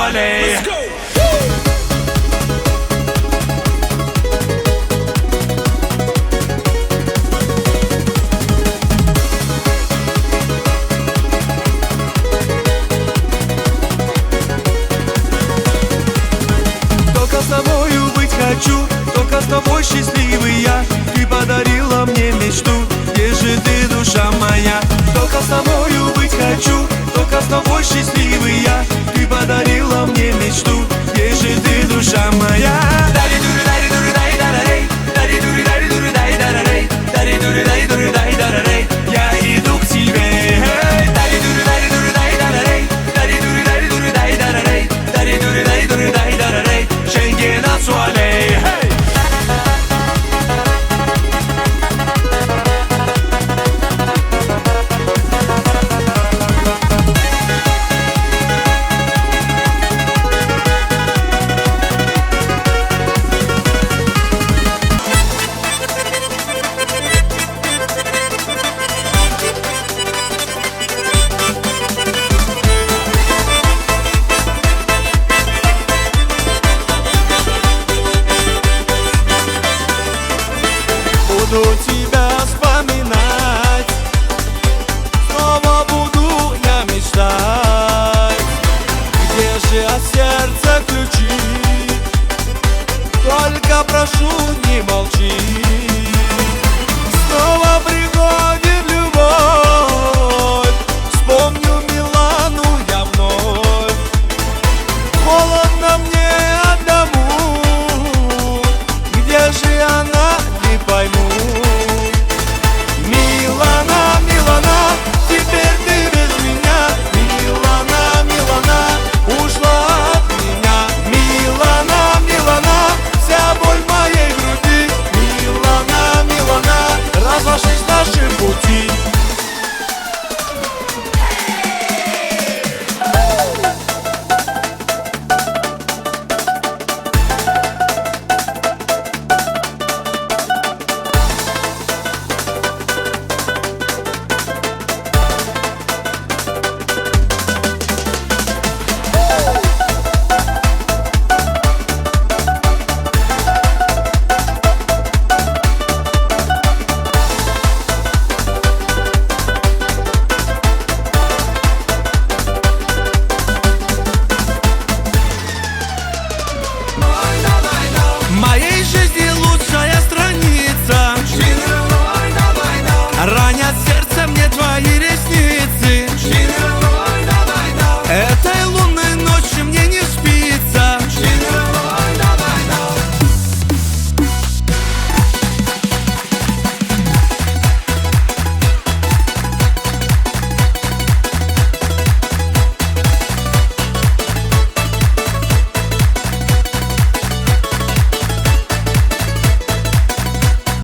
аллее. Только с тобою быть хочу, только с тобой счастливый я. Ты подарила мне мечту, где же ты, душа моя? Только с тобою быть хочу, только с тобой счастливый я. Ты подарила мне мечту, где же ты, душа моя? Я иду к тебе. Schengen a soleil. Буду тебя вспоминать, снова буду я мечтать. Где же от сердца ключи? Только прошу, не молчи. Снова приходит любовь,